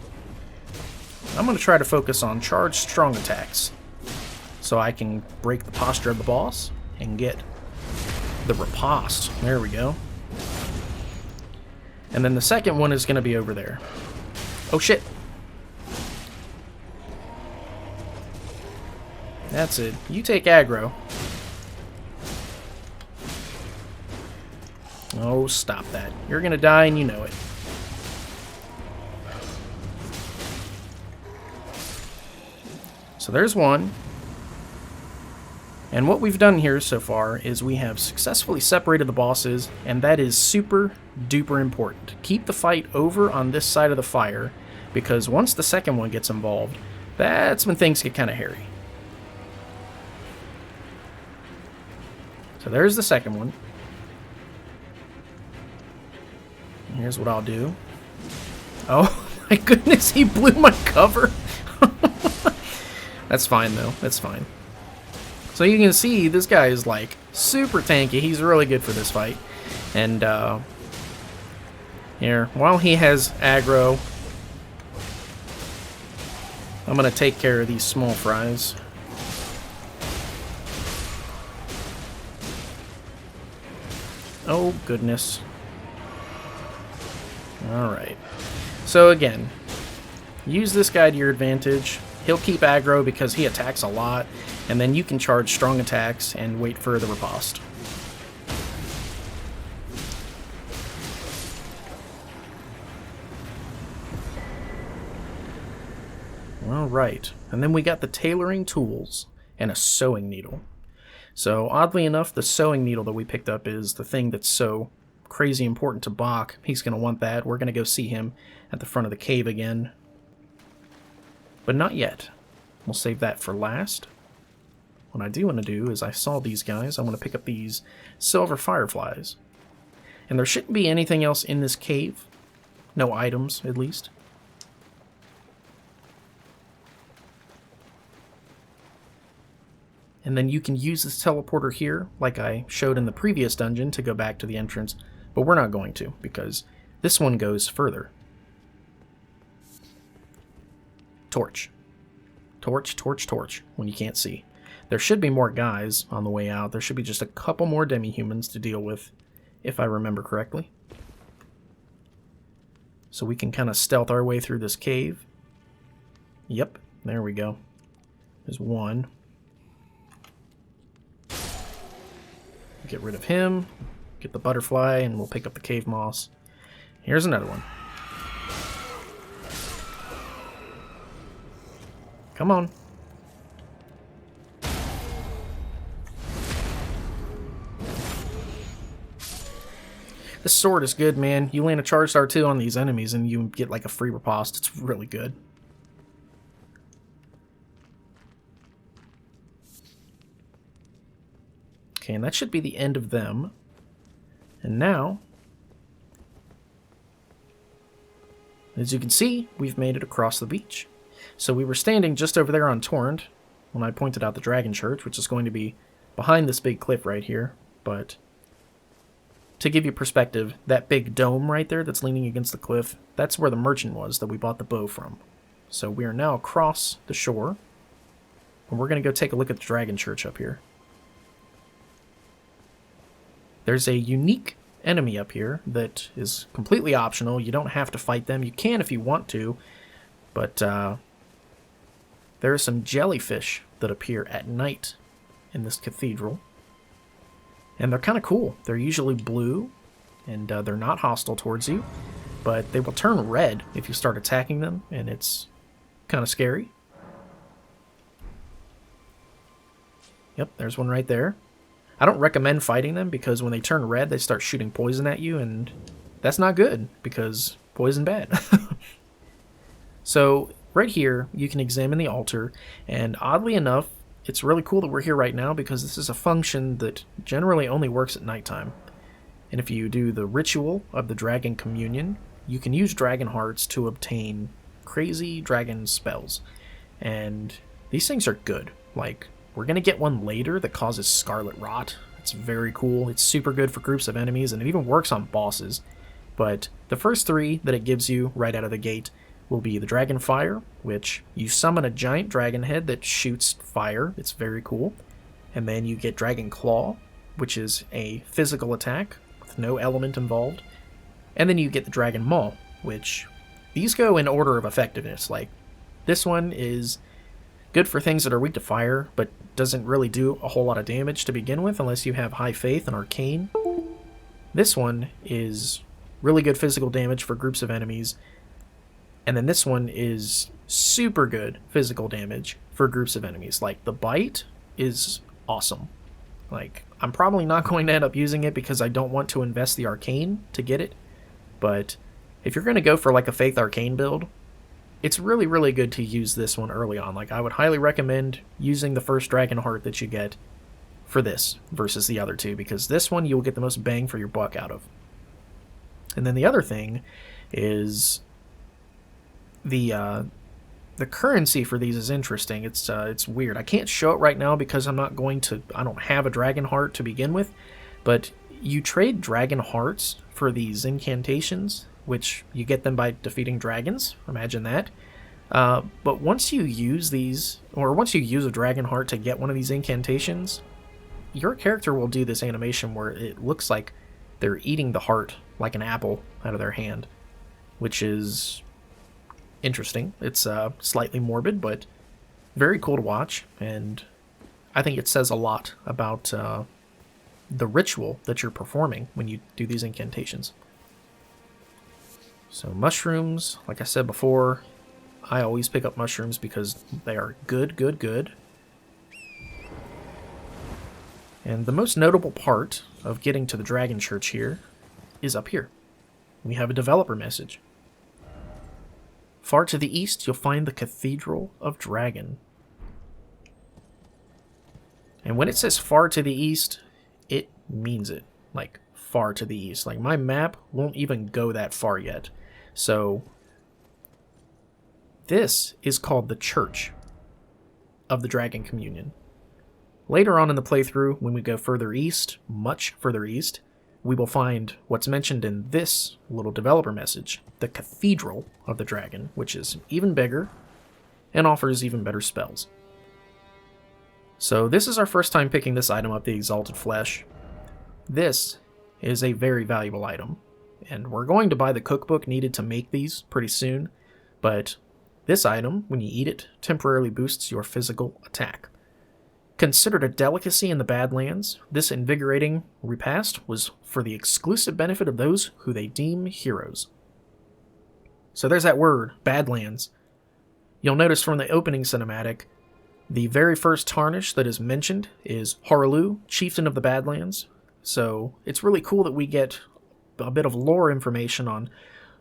I'm going to try to focus on charged strong attacks so I can break the posture of the boss and get the riposte. There we go. And then the second one is going to be over there. Oh shit. That's it. You take aggro. Oh, stop that. You're going to die and you know it. So there's one. And what we've done here so far is we have successfully separated the bosses, and that is super duper important. Keep the fight over on this side of the fire, because once the second one gets involved, that's when things get kind of hairy. So there's the second one. And here's what I'll do. Oh my goodness, he blew my cover. That's fine though, that's fine. So you can see this guy is like super tanky. He's really good for this fight. And here, while he has aggro, I'm going to take care of these small fries. Oh goodness. Alright. So again, use this guy to your advantage. He'll keep aggro because he attacks a lot, and then you can charge strong attacks and wait for the riposte. Alright, and then we got the tailoring tools and a sewing needle. So oddly enough, the sewing needle that we picked up is the thing that's so crazy important to Bach. He's going to want that. We're going to go see him at the front of the cave again. But not yet. We'll save that for last. What I do want to do is I saw these guys. I want to pick up these silver fireflies. And there shouldn't be anything else in this cave. No items, at least. And then you can use this teleporter here, like I showed in the previous dungeon, to go back to the entrance. But we're not going to, because this one goes further. Torch. Torch, torch, torch, when you can't see. There should be more guys on the way out. There should be just a couple more demi-humans to deal with, if I remember correctly. So we can kind of stealth our way through this cave. Yep, there we go. There's one. Get rid of him, get the butterfly, and we'll pick up the cave moss. Here's another one. Come on. This sword is good, man. You land a charged R2 on these enemies and you get like a free riposte. It's really good. Okay, and that should be the end of them. And now, as you can see, we've made it across the beach. So we were standing just over there on Torrent when I pointed out the Dragon Church, which is going to be behind this big cliff right here. But to give you perspective, that big dome right there that's leaning against the cliff, that's where the merchant was that we bought the bow from. So we are now across the shore, and we're going to go take a look at the Dragon Church up here. There's a unique enemy up here that is completely optional. You don't have to fight them. You can if you want to, but there are some jellyfish that appear at night in this cathedral. And they're kind of cool. They're usually blue, and they're not hostile towards you, but they will turn red if you start attacking them, and it's kind of scary. Yep, there's one right there. I don't recommend fighting them because when they turn red, they start shooting poison at you, and that's not good because poison bad. So right here, you can examine the altar, and oddly enough, it's really cool that we're here right now because this is a function that generally only works at nighttime. And if you do the ritual of the Dragon Communion, you can use dragon hearts to obtain crazy dragon spells. And these things are good. Like, we're going to get one later that causes Scarlet Rot. It's very cool. It's super good for groups of enemies, and it even works on bosses. But the first three that it gives you right out of the gate will be the Dragon Fire, which you summon a giant dragon head that shoots fire. It's very cool. And then you get Dragon Claw, which is a physical attack with no element involved. And then you get the Dragon Maul, which these go in order of effectiveness. Like, this one is good for things that are weak to fire, but doesn't really do a whole lot of damage to begin with unless you have high faith and arcane. This one is really good physical damage for groups of enemies. And then this one is super good physical damage for groups of enemies. Like, the bite is awesome. Like, I'm probably not going to end up using it because I don't want to invest the arcane to get it. But if you're going to go for like a Faith Arcane build, it's really, really good to use this one early on. Like, I would highly recommend using the first Dragon Heart that you get for this versus the other two, because this one you'll get the most bang for your buck out of. And then the other thing is the currency for these is interesting. It's weird. I can't show it right now because I don't have a Dragon Heart to begin with, but you trade Dragon Hearts for these incantations, which you get them by defeating dragons. Imagine that. But once you use these, or once you use a Dragon Heart to get one of these incantations, your character will do this animation where it looks like they're eating the heart like an apple out of their hand, which is interesting. It's slightly morbid, but very cool to watch, and I think it says a lot about the ritual that you're performing when you do these incantations. So mushrooms, like I said before, I always pick up mushrooms because they are good, good, good. And the most notable part of getting to the Dragon Church here is up here. We have a developer message. Far to the east, you'll find the Cathedral of Dragon. And when it says far to the east, it means it. Like, far to the east. Like, my map won't even go that far yet. So, this is called the Church of the Dragon Communion. Later on in the playthrough, when we go further east, much further east, we will find what's mentioned in this little developer message, the Cathedral of the Dragon, which is even bigger and offers even better spells. So this is our first time picking this item up, the Exalted Flesh. This is a very valuable item, and we're going to buy the cookbook needed to make these pretty soon, but this item, when you eat it, temporarily boosts your physical attack. Considered a delicacy in the Badlands, this invigorating repast was for the exclusive benefit of those who they deem heroes. So there's that word, Badlands. You'll notice from the opening cinematic, the very first tarnish that is mentioned is Horalu, Chieftain of the Badlands. So it's really cool that we get a bit of lore information on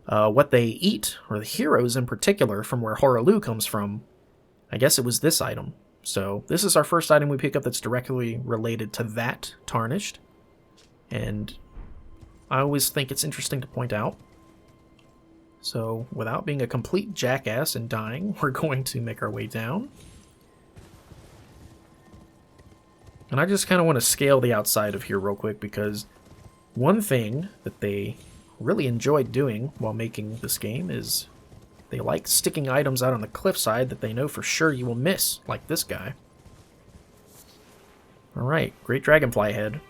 what they eat, or the heroes in particular, from where Horalu comes from. I guess it was this item. So this is our first item we pick up that's directly related to that tarnished. And I always think it's interesting to point out. So without being a complete jackass and dying, we're going to make our way down. And I just kind of want to scale the outside of here real quick, because one thing that they really enjoyed doing while making this game is they like sticking items out on the cliffside that they know for sure you will miss, like this guy. Alright, Great Dragonfly Head.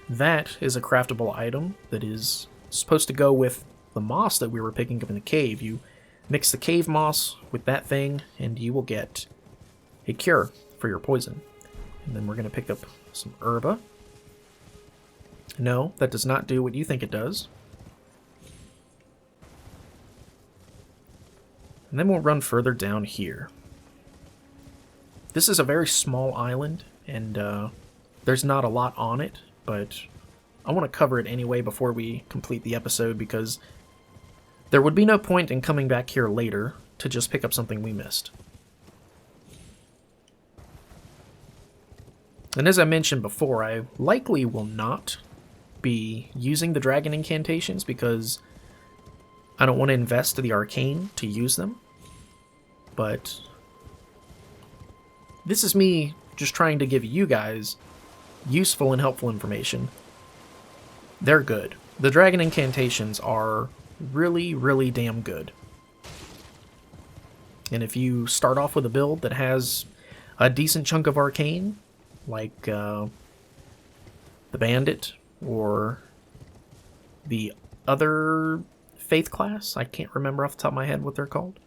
That is a craftable item that is supposed to go with the moss that we were picking up in the cave. You mix the cave moss with that thing, and you will get a cure for your poison. And then we're going to pick up some herba. No, that does not do what you think it does. And then we'll run further down here. This is a very small island, and there's not a lot on it, but I want to cover it anyway before we complete the episode, because there would be no point in coming back here later to just pick up something we missed. And as I mentioned before, I likely will not be using the dragon incantations because I don't want to invest the arcane to use them. But this is me just trying to give you guys useful and helpful information. They're good. The dragon incantations are really, really damn good. And if you start off with a build that has a decent chunk of arcane, like the bandit or the other faith class, I can't remember off the top of my head what they're called.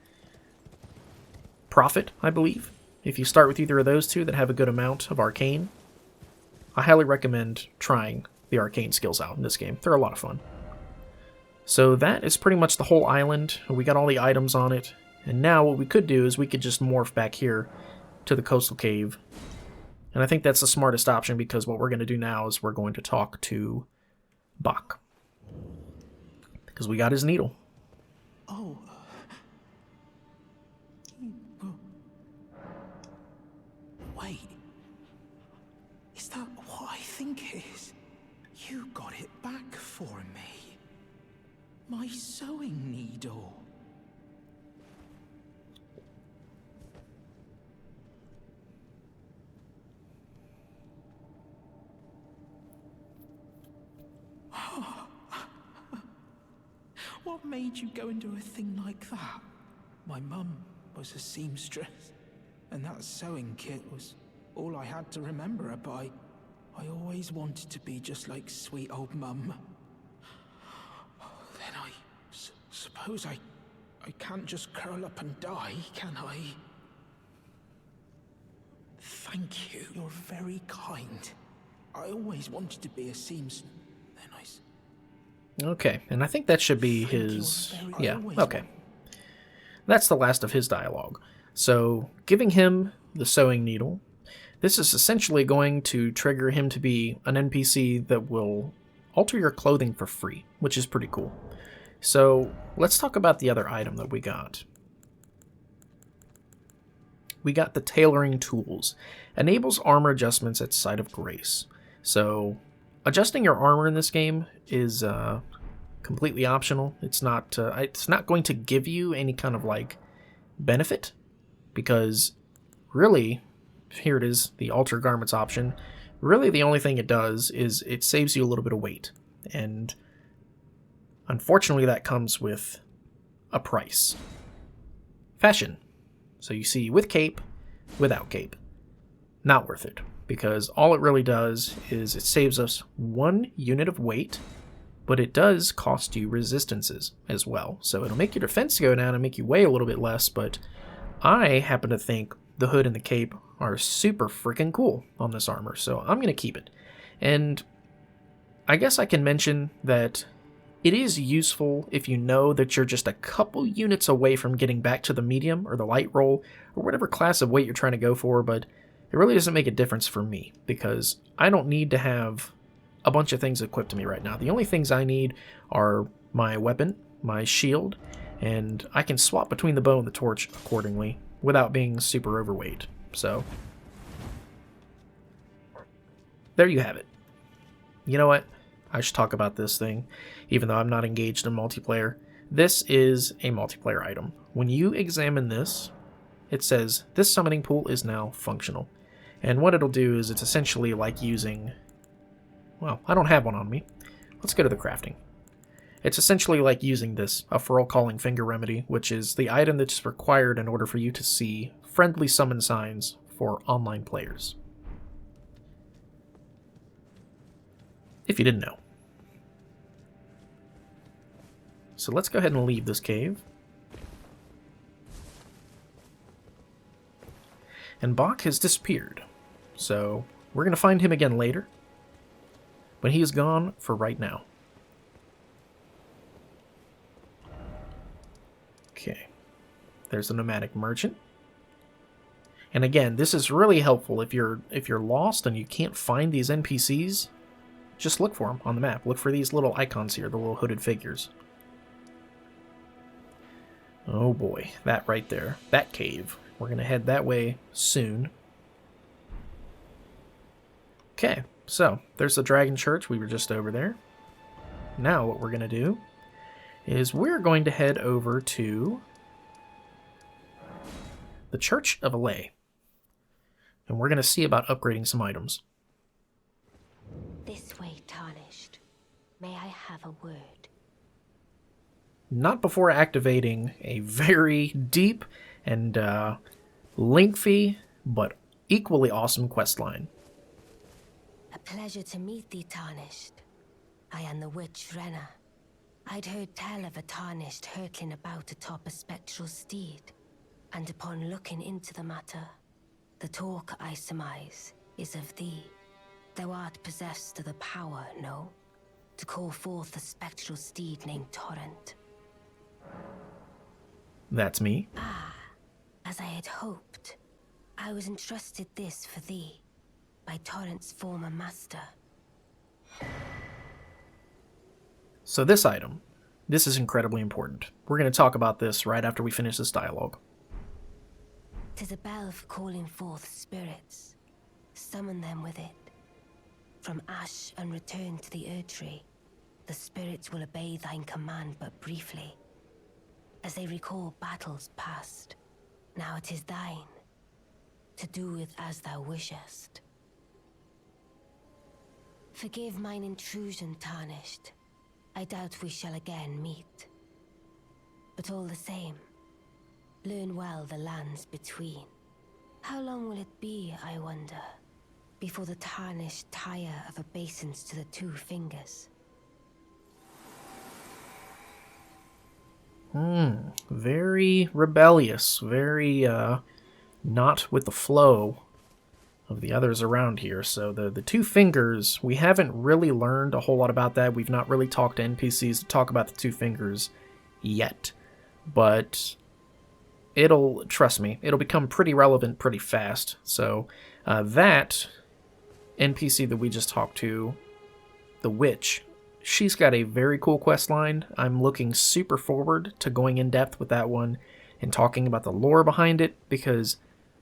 Prophet, I believe. If you start with either of those two that have a good amount of arcane, I highly recommend trying the arcane skills out in this game. They're a lot of fun. So that is pretty much the whole island. We got all the items on it. And now what we could do is we could just morph back here to the coastal cave. And I think that's the smartest option, because what we're going to do now is we're going to talk to Bach. Because we got his needle. Oh. Wait. Is that what I think it is? You got it back for me. My sewing needle. What made you go and do a thing like that? My mum was a seamstress, and that sewing kit was all I had to remember her by. I always wanted to be just like sweet old mum. Then I suppose I can't just curl up and die, can I? Thank you. You're very kind. I always wanted to be a seamstress. Then Okay, and I think that should be his... Yeah, okay. That's the last of his dialogue. So, giving him the sewing needle, this is essentially going to trigger him to be an NPC that will alter your clothing for free, which is pretty cool. So, let's talk about the other item that we got. we got the tailoring tools. Enables armor adjustments at Site of Grace. So adjusting your armor in this game is completely optional. It's not going to give you any kind of like benefit, because really, here it is, the alter garments option. Really the only thing it does is it saves you a little bit of weight, and unfortunately that comes with a price. Fashion. So you see, with cape, without cape. Not worth it, because all it really does is it saves us 1 unit of weight, but it does cost you resistances as well. So it'll make your defense go down and make you weigh a little bit less, but I happen to think the hood and the cape are super freaking cool on this armor, so I'm going to keep it. And I guess I can mention that it is useful if you know that you're just a couple units away from getting back to the medium or the light roll or whatever class of weight you're trying to go for, but it really doesn't make a difference for me because I don't need to have a bunch of things equipped to me right now. The only things I need are my weapon, my shield, and I can swap between the bow and the torch accordingly without being super overweight. So there you have it. You know what? I should talk about this thing, even though I'm not engaged in multiplayer. This is a multiplayer item. When you examine this, it says, this summoning pool is now functional. And what it'll do is it's essentially like using... Well, I don't have one on me. Let's go to the crafting. It's essentially like using this, a Furl Calling Finger Remedy, which is the item that's required in order for you to see friendly summon signs for online players. If you didn't know. So let's go ahead and leave this cave. And Bach has disappeared. So we're going to find him again later. But he is gone for right now. Okay. There's the nomadic merchant. And again, this is really helpful if you're lost and you can't find these NPCs. Just look for them on the map. Look for these little icons here, the little hooded figures. Oh boy, that right there. That cave. We're going to head that way soon. Okay, so there's the Dragon Church. We were just over there. Now what we're going to do is we're going to head over to the Church of Alay. And we're going to see about upgrading some items. This way, Tarnished. May I have a word? Not before activating a very deep and lengthy, but equally awesome questline. A pleasure to meet thee, Tarnished. I am the witch Renna. I'd heard tell of a Tarnished hurtling about atop a spectral steed, and upon looking into the matter, the talk I surmise is of thee. Thou art possessed of the power, no? To call forth a spectral steed named Torrent. That's me. Ah, as I had hoped. I was entrusted this for thee, by Torrent's former master. So this item, this is incredibly important. We're going to talk about this right after we finish this dialogue. 'Tis a bell for calling forth spirits. Summon them with it. From ash and return to the Erdtree, the spirits will obey thine command but briefly, as they recall battles past. Now it is thine, to do with as thou wishest. Forgive mine intrusion, Tarnished. I doubt we shall again meet. But all the same, learn well the lands between. How long will it be, I wonder, before the Tarnished tire of obeisance to the two fingers? Very rebellious, very not with the flow of the others around here. So the two fingers, we haven't really learned a whole lot about that. We've not really talked to NPCs to talk about the two fingers yet. But trust me, it'll become pretty relevant pretty fast. So that NPC that we just talked to, the witch, she's got a very cool quest line. I'm looking super forward to going in depth with that one and talking about the lore behind it, because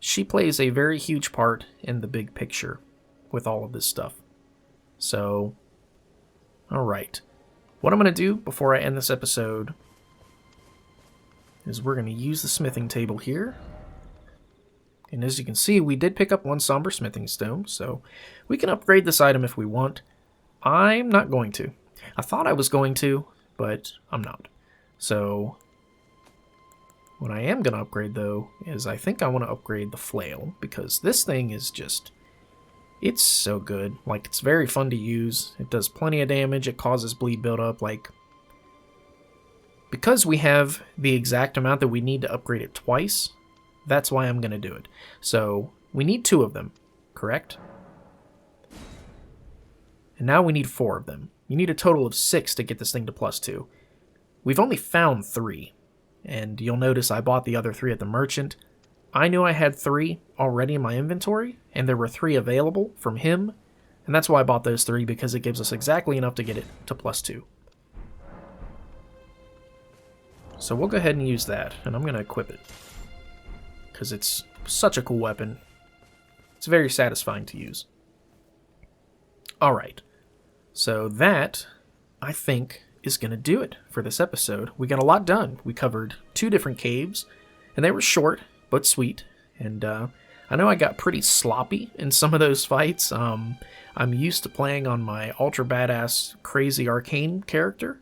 she plays a very huge part in the big picture with all of this stuff. So, alright. What I'm going to do before I end this episode is we're going to use the smithing table here. And as you can see, we did pick up 1 somber smithing stone, so we can upgrade this item if we want. I'm not going to. I thought I was going to, but I'm not. So, what I am going to upgrade, though, is I think I want to upgrade the flail, because this thing is just... it's so good. Like, it's very fun to use. It does plenty of damage. It causes bleed buildup. Like, because we have the exact amount that we need to upgrade it twice, that's why I'm going to do it. So, we need 2 of them, correct? And now we need 4 of them. You need a total of 6 to get this thing to +2. We've only found 3. And you'll notice I bought the other 3 at the merchant. I knew I had 3 already in my inventory, and there were 3 available from him. And that's why I bought those 3, because it gives us exactly enough to get it to +2. So we'll go ahead and use that, and I'm going to equip it, because it's such a cool weapon. It's very satisfying to use. Alright, so that, I think, is going to do it for this episode. We got a lot done. We covered 2 different caves, and they were short, but sweet. And I know I got pretty sloppy in some of those fights. I'm used to playing on my ultra badass, crazy arcane character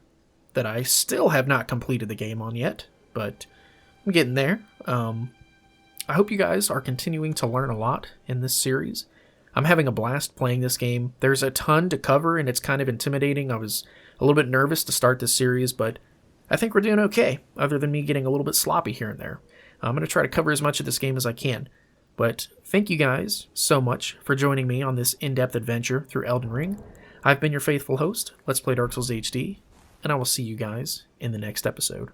that I still have not completed the game on yet, but I'm getting there. I hope you guys are continuing to learn a lot in this series. I'm having a blast playing this game. There's a ton to cover, and it's kind of intimidating. I was a little bit nervous to start this series, but I think we're doing okay, other than me getting a little bit sloppy here and there. I'm going to try to cover as much of this game as I can. But thank you guys so much for joining me on this in-depth adventure through Elden Ring. I've been your faithful host, Let's Play Dark Souls HD, and I will see you guys in the next episode.